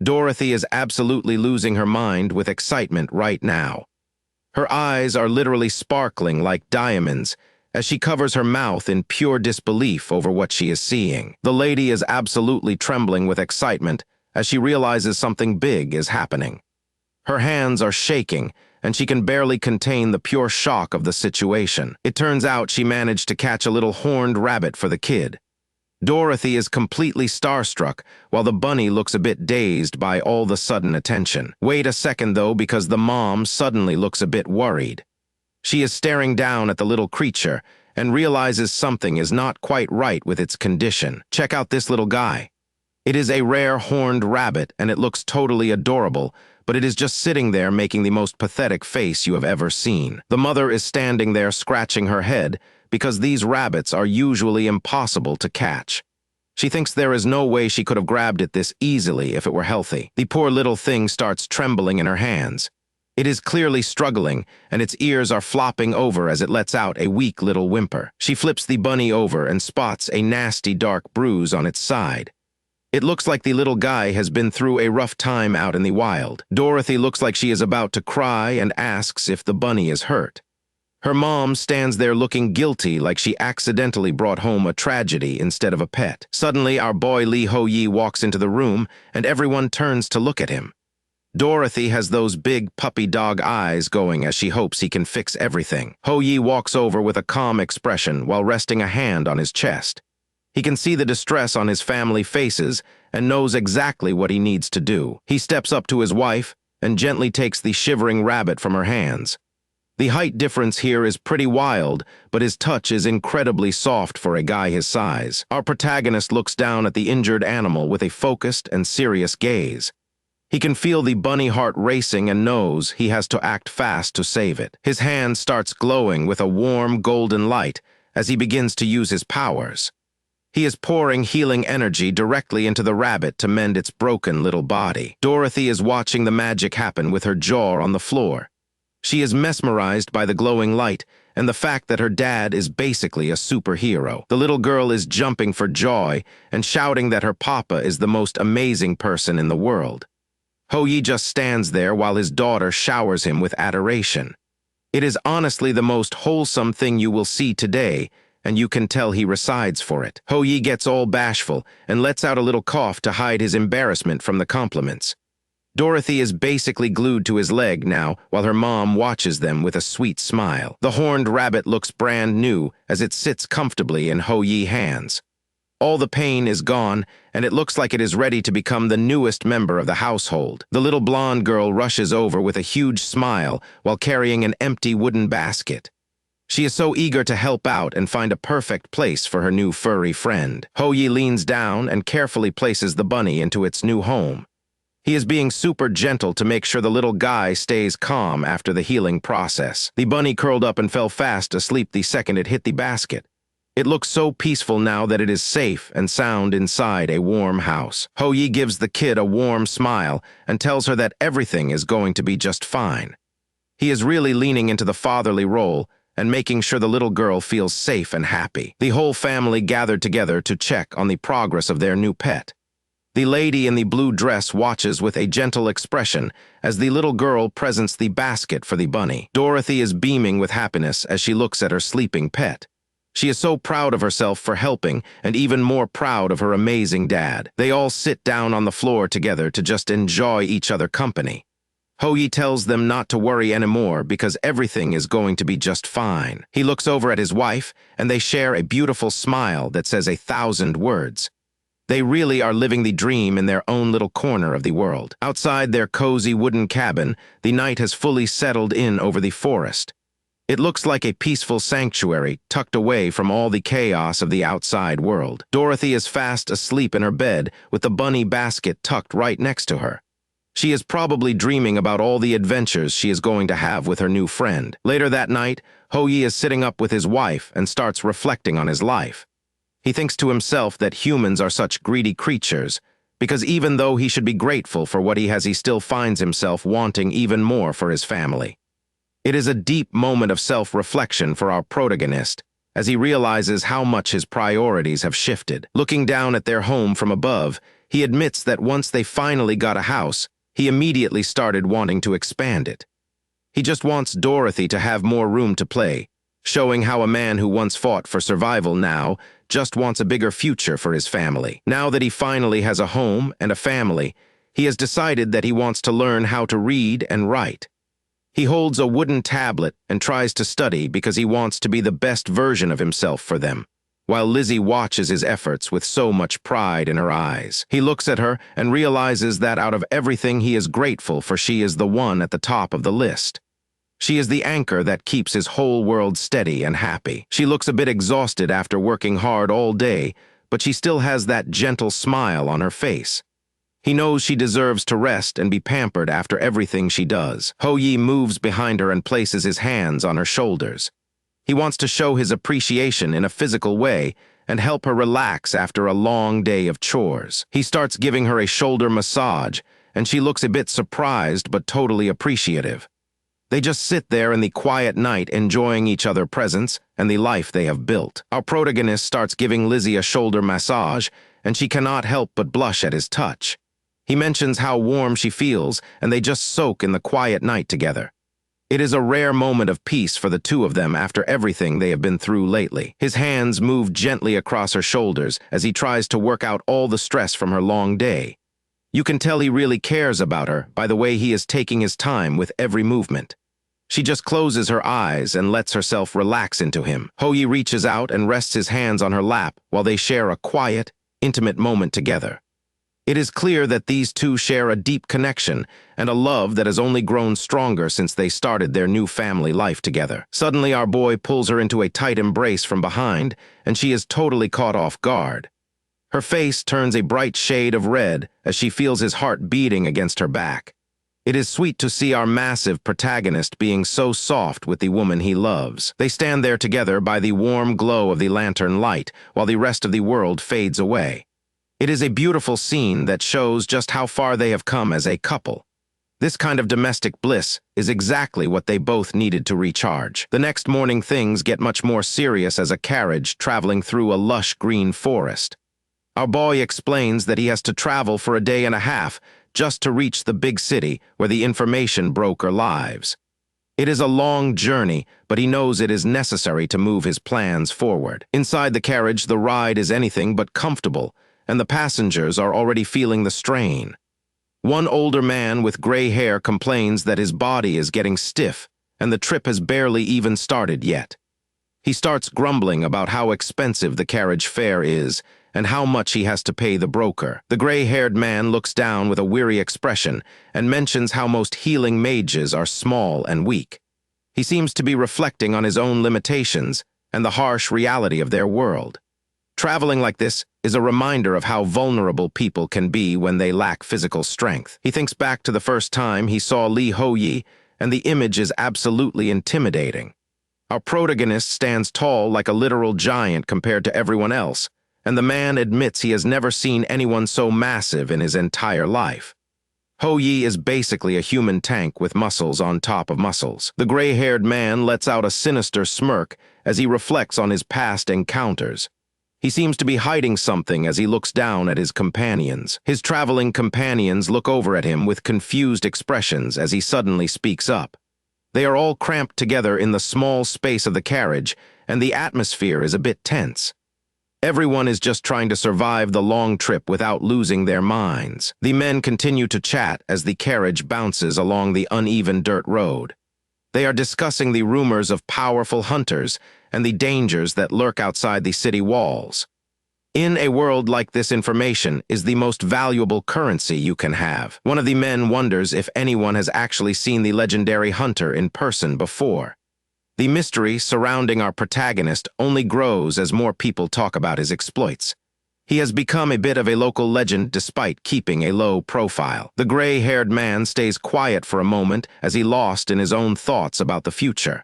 Dorothy is absolutely losing her mind with excitement right now. Her eyes are literally sparkling like diamonds as she covers her mouth in pure disbelief over what she is seeing. The lady is absolutely trembling with excitement as she realizes something big is happening. Her hands are shaking, and she can barely contain the pure shock of the situation. It turns out she managed to catch a little horned rabbit for the kid. Dorothy is completely starstruck, while the bunny looks a bit dazed by all the sudden attention. Wait a second, though, because the mom suddenly looks a bit worried. She is staring down at the little creature and realizes something is not quite right with its condition. Check out this little guy. It is a rare horned rabbit, and it looks totally adorable, but it is just sitting there making the most pathetic face you have ever seen. The mother is standing there scratching her head because these rabbits are usually impossible to catch. She thinks there is no way she could have grabbed it this easily if it were healthy. The poor little thing starts trembling in her hands. It is clearly struggling, and its ears are flopping over as it lets out a weak little whimper. She flips the bunny over and spots a nasty dark bruise on its side. It looks like the little guy has been through a rough time out in the wild. Dorothy looks like she is about to cry and asks if the bunny is hurt. Her mom stands there looking guilty, like she accidentally brought home a tragedy instead of a pet. Suddenly, our boy Lee Ho-yi walks into the room, and everyone turns to look at him. Dorothy has those big puppy dog eyes going as she hopes he can fix everything. Ho-yi walks over with a calm expression while resting a hand on his chest. He can see the distress on his family faces and knows exactly what he needs to do. He steps up to his wife and gently takes the shivering rabbit from her hands. The height difference here is pretty wild, but his touch is incredibly soft for a guy his size. Our protagonist looks down at the injured animal with a focused and serious gaze. He can feel the bunny heart racing and knows he has to act fast to save it. His hand starts glowing with a warm golden light as he begins to use his powers. He is pouring healing energy directly into the rabbit to mend its broken little body. Dorothy is watching the magic happen with her jaw on the floor. She is mesmerized by the glowing light and the fact that her dad is basically a superhero. The little girl is jumping for joy and shouting that her papa is the most amazing person in the world. Ho-yi just stands there while his daughter showers him with adoration. It is honestly the most wholesome thing you will see today, and you can tell he resides for it. Ho-yi gets all bashful and lets out a little cough to hide his embarrassment from the compliments. Dorothy is basically glued to his leg now while her mom watches them with a sweet smile. The horned rabbit looks brand new as it sits comfortably in Ho-yi's hands. All the pain is gone, and it looks like it is ready to become the newest member of the household. The little blonde girl rushes over with a huge smile while carrying an empty wooden basket. She is so eager to help out and find a perfect place for her new furry friend. Ho-yi leans down and carefully places the bunny into its new home. He is being super gentle to make sure the little guy stays calm after the healing process. The bunny curled up and fell fast asleep the second it hit the basket. It looks so peaceful now that it is safe and sound inside a warm house. Ho-yi gives the kid a warm smile and tells her that everything is going to be just fine. He is really leaning into the fatherly role and making sure the little girl feels safe and happy. The whole family gathered together to check on the progress of their new pet. The lady in the blue dress watches with a gentle expression as the little girl presents the basket for the bunny. Dorothy is beaming with happiness as she looks at her sleeping pet. She is so proud of herself for helping and even more proud of her amazing dad. They all sit down on the floor together to just enjoy each other's company. Ho-yi tells them not to worry anymore because everything is going to be just fine. He looks over at his wife and they share a beautiful smile that says 1,000 words. They really are living the dream in their own little corner of the world. Outside their cozy wooden cabin, the night has fully settled in over the forest. It looks like a peaceful sanctuary tucked away from all the chaos of the outside world. Dorothy is fast asleep in her bed with the bunny basket tucked right next to her. She is probably dreaming about all the adventures she is going to have with her new friend. Later that night, Ho-yi is sitting up with his wife and starts reflecting on his life. He thinks to himself that humans are such greedy creatures, because even though he should be grateful for what he has, he still finds himself wanting even more for his family. It is a deep moment of self-reflection for our protagonist, as he realizes how much his priorities have shifted. Looking down at their home from above, He admits that once they finally got a house, he immediately started wanting to expand it. He just wants Dorothy to have more room to play, showing how a man who once fought for survival now just wants a bigger future for his family. Now that he finally has a home and a family, he has decided that he wants to learn how to read and write. He holds a wooden tablet and tries to study because he wants to be the best version of himself for them, while Lizzie watches his efforts with so much pride in her eyes. He looks at her and realizes that out of everything he is grateful for, she is the one at the top of the list. She is the anchor that keeps his whole world steady and happy. She looks a bit exhausted after working hard all day, but she still has that gentle smile on her face. He knows she deserves to rest and be pampered after everything she does. Ho-yi moves behind her and places his hands on her shoulders. He wants to show his appreciation in a physical way and help her relax after a long day of chores. He starts giving her a shoulder massage, and she looks a bit surprised but totally appreciative. They just sit there in the quiet night enjoying each other's presence and the life they have built. Our protagonist starts giving Lizzie a shoulder massage, and she cannot help but blush at his touch. He mentions how warm she feels, and they just soak in the quiet night together. It is a rare moment of peace for the two of them after everything they have been through lately. His hands move gently across her shoulders as he tries to work out all the stress from her long day. You can tell he really cares about her by the way he is taking his time with every movement. She just closes her eyes and lets herself relax into him. Ho-yi reaches out and rests his hands on her lap while they share a quiet, intimate moment together. It is clear that these two share a deep connection and a love that has only grown stronger since they started their new family life together. Suddenly, our boy pulls her into a tight embrace from behind, and she is totally caught off guard. Her face turns a bright shade of red as she feels his heart beating against her back. It is sweet to see our massive protagonist being so soft with the woman he loves. They stand there together by the warm glow of the lantern light while the rest of the world fades away. It is a beautiful scene that shows just how far they have come as a couple. This kind of domestic bliss is exactly what they both needed to recharge. The next morning, things get much more serious as a carriage traveling through a lush green forest. Our boy explains that he has to travel for a day and a half just to reach the big city where the information broker lives. It is a long journey, but he knows it is necessary to move his plans forward. Inside the carriage, the ride is anything but comfortable, and the passengers are already feeling the strain. One older man with gray hair complains that his body is getting stiff, and the trip has barely even started yet. He starts grumbling about how expensive the carriage fare is and how much he has to pay the broker. The gray-haired man looks down with a weary expression and mentions how most healing mages are small and weak. He seems to be reflecting on his own limitations and the harsh reality of their world. Traveling like this is a reminder of how vulnerable people can be when they lack physical strength. He thinks back to the first time he saw Lee Ho-yi, and the image is absolutely intimidating. Our protagonist stands tall like a literal giant compared to everyone else, and the man admits he has never seen anyone so massive in his entire life. Ho-yi is basically a human tank with muscles on top of muscles. The gray-haired man lets out a sinister smirk as he reflects on his past encounters. He seems to be hiding something as he looks down at his companions. His traveling companions look over at him with confused expressions as he suddenly speaks up. They are all cramped together in the small space of the carriage, and the atmosphere is a bit tense. Everyone is just trying to survive the long trip without losing their minds. The men continue to chat as the carriage bounces along the uneven dirt road. They are discussing the rumors of powerful hunters and the dangers that lurk outside the city walls. In a world like this, information is the most valuable currency you can have. One of the men wonders if anyone has actually seen the legendary hunter in person before. The mystery surrounding our protagonist only grows as more people talk about his exploits. He has become a bit of a local legend despite keeping a low profile. The gray-haired man stays quiet for a moment as he lost in his own thoughts about the future.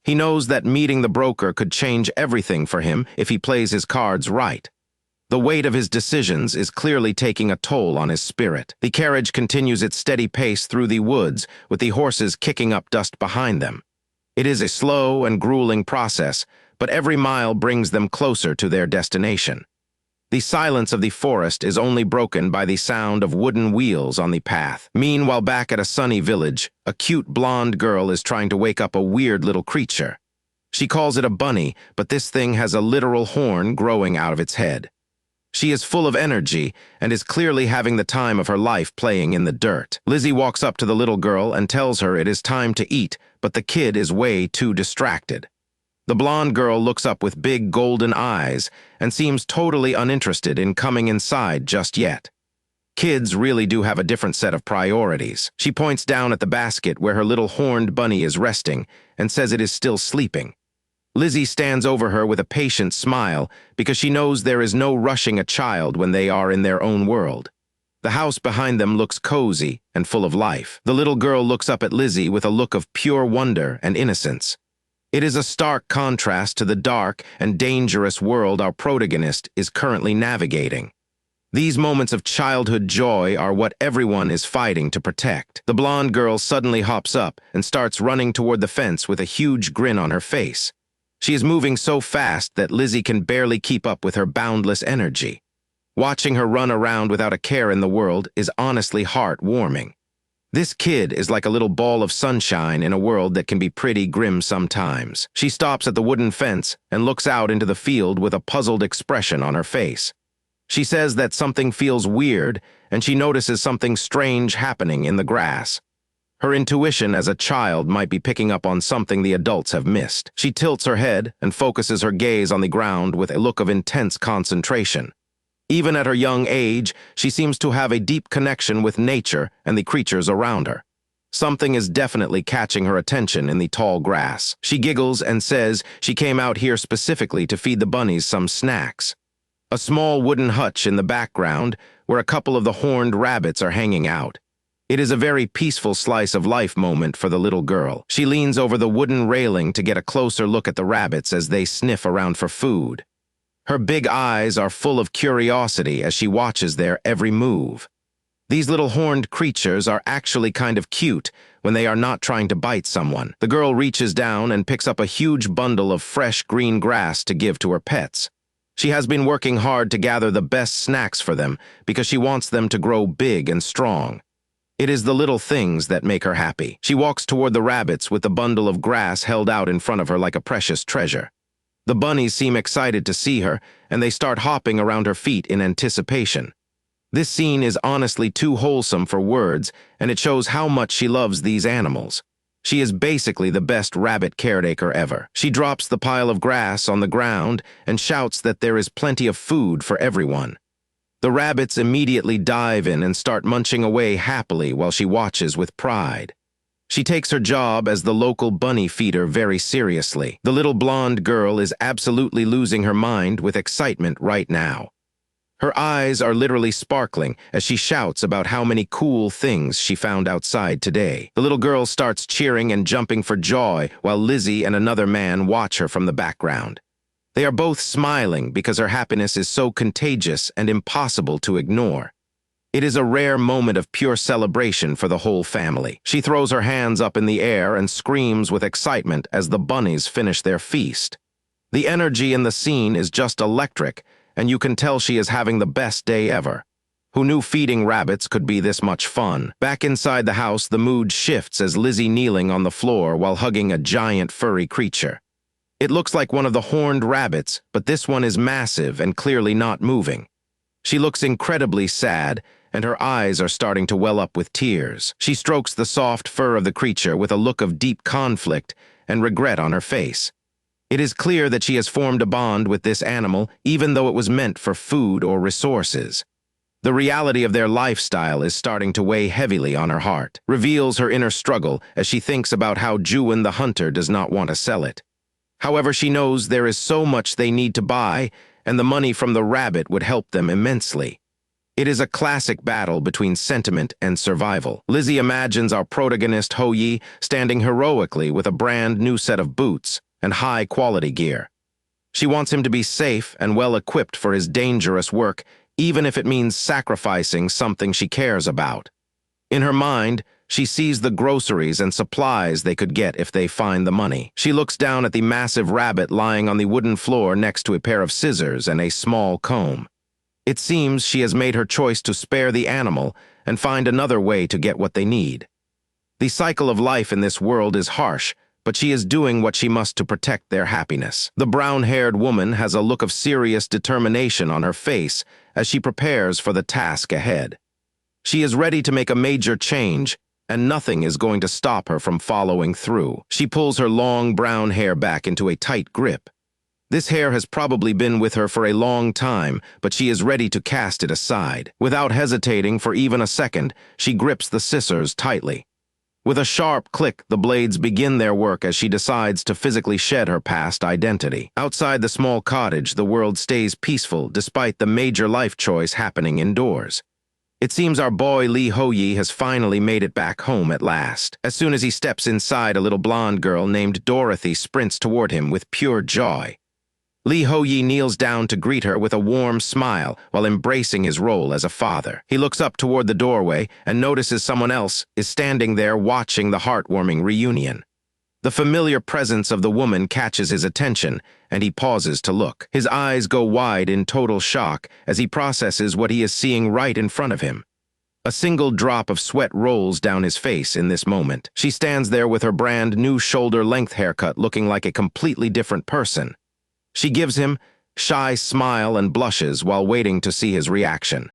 He knows that meeting the broker could change everything for him if he plays his cards right. The weight of his decisions is clearly taking a toll on his spirit. The carriage continues its steady pace through the woods, with the horses kicking up dust behind them. It is a slow and grueling process, but every mile brings them closer to their destination. The silence of the forest is only broken by the sound of wooden wheels on the path. Meanwhile, back at a sunny village, a cute blonde girl is trying to wake up a weird little creature. She calls it a bunny, but this thing has a literal horn growing out of its head. She is full of energy and is clearly having the time of her life playing in the dirt. Lizzie walks up to the little girl and tells her it is time to eat, but the kid is way too distracted. The blonde girl looks up with big golden eyes and seems totally uninterested in coming inside just yet. Kids really do have a different set of priorities. She points down at the basket where her little horned bunny is resting and says it is still sleeping. Lizzie stands over her with a patient smile because she knows there is no rushing a child when they are in their own world. The house behind them looks cozy and full of life. The little girl looks up at Lizzie with a look of pure wonder and innocence. It is a stark contrast to the dark and dangerous world our protagonist is currently navigating. These moments of childhood joy are what everyone is fighting to protect. The blonde girl suddenly hops up and starts running toward the fence with a huge grin on her face. She is moving so fast that Lizzie can barely keep up with her boundless energy. Watching her run around without a care in the world is honestly heartwarming. This kid is like a little ball of sunshine in a world that can be pretty grim sometimes. She stops at the wooden fence and looks out into the field with a puzzled expression on her face. She says that something feels weird and she notices something strange happening in the grass. Her intuition as a child might be picking up on something the adults have missed. She tilts her head and focuses her gaze on the ground with a look of intense concentration. Even at her young age, she seems to have a deep connection with nature and the creatures around her. Something is definitely catching her attention in the tall grass. She giggles and says she came out here specifically to feed the bunnies some snacks. A small wooden hutch in the background where a couple of the horned rabbits are hanging out. It is a very peaceful slice of life moment for the little girl. She leans over the wooden railing to get a closer look at the rabbits as they sniff around for food. Her big eyes are full of curiosity as she watches their every move. These little horned creatures are actually kind of cute when they are not trying to bite someone. The girl reaches down and picks up a huge bundle of fresh green grass to give to her pets. She has been working hard to gather the best snacks for them because she wants them to grow big and strong. It is the little things that make her happy. She walks toward the rabbits with the bundle of grass held out in front of her like a precious treasure. The bunnies seem excited to see her, and they start hopping around her feet in anticipation. This scene is honestly too wholesome for words, and it shows how much she loves these animals. She is basically the best rabbit caretaker ever. She drops the pile of grass on the ground and shouts that there is plenty of food for everyone. The rabbits immediately dive in and start munching away happily while she watches with pride. She takes her job as the local bunny feeder very seriously. The little blonde girl is absolutely losing her mind with excitement right now. Her eyes are literally sparkling as she shouts about how many cool things she found outside today. The little girl starts cheering and jumping for joy while Lizzie and another man watch her from the background. They are both smiling because her happiness is so contagious and impossible to ignore. It is a rare moment of pure celebration for the whole family. She throws her hands up in the air and screams with excitement as the bunnies finish their feast. The energy in the scene is just electric, and you can tell she is having the best day ever. Who knew feeding rabbits could be this much fun? Back inside the house, the mood shifts as Lizzie kneeling on the floor while hugging a giant furry creature. It looks like one of the horned rabbits, but this one is massive and clearly not moving. She looks incredibly sad, and her eyes are starting to well up with tears. She strokes the soft fur of the creature with a look of deep conflict and regret on her face. It is clear that she has formed a bond with this animal, even though it was meant for food or resources. The reality of their lifestyle is starting to weigh heavily on her heart, reveals her inner struggle as she thinks about how Juin the hunter does not want to sell it. However, she knows there is so much they need to buy, and the money from the rabbit would help them immensely. It is a classic battle between sentiment and survival. Lizzie imagines our protagonist Ho-Yi standing heroically with a brand new set of boots and high-quality gear. She wants him to be safe and well-equipped for his dangerous work, even if it means sacrificing something she cares about. In her mind, she sees the groceries and supplies they could get if they find the money. She looks down at the massive rabbit lying on the wooden floor next to a pair of scissors and a small comb. It seems she has made her choice to spare the animal and find another way to get what they need. The cycle of life in this world is harsh, but she is doing what she must to protect their happiness. The brown-haired woman has a look of serious determination on her face as she prepares for the task ahead. She is ready to make a major change, and nothing is going to stop her from following through. She pulls her long brown hair back into a tight grip. This hair has probably been with her for a long time, but she is ready to cast it aside. Without hesitating for even a second, she grips the scissors tightly. With a sharp click, the blades begin their work as she decides to physically shed her past identity. Outside the small cottage, the world stays peaceful despite the major life choice happening indoors. It seems our boy Lee Ho-yi has finally made it back home at last. As soon as he steps inside, a little blonde girl named Dorothy sprints toward him with pure joy. Lee Ho-yi kneels down to greet her with a warm smile while embracing his role as a father. He looks up toward the doorway and notices someone else is standing there watching the heartwarming reunion. The familiar presence of the woman catches his attention, and he pauses to look. His eyes go wide in total shock as he processes what he is seeing right in front of him. A single drop of sweat rolls down his face in this moment. She stands there with her brand new shoulder-length haircut looking like a completely different person. She gives him a shy smile and blushes while waiting to see his reaction.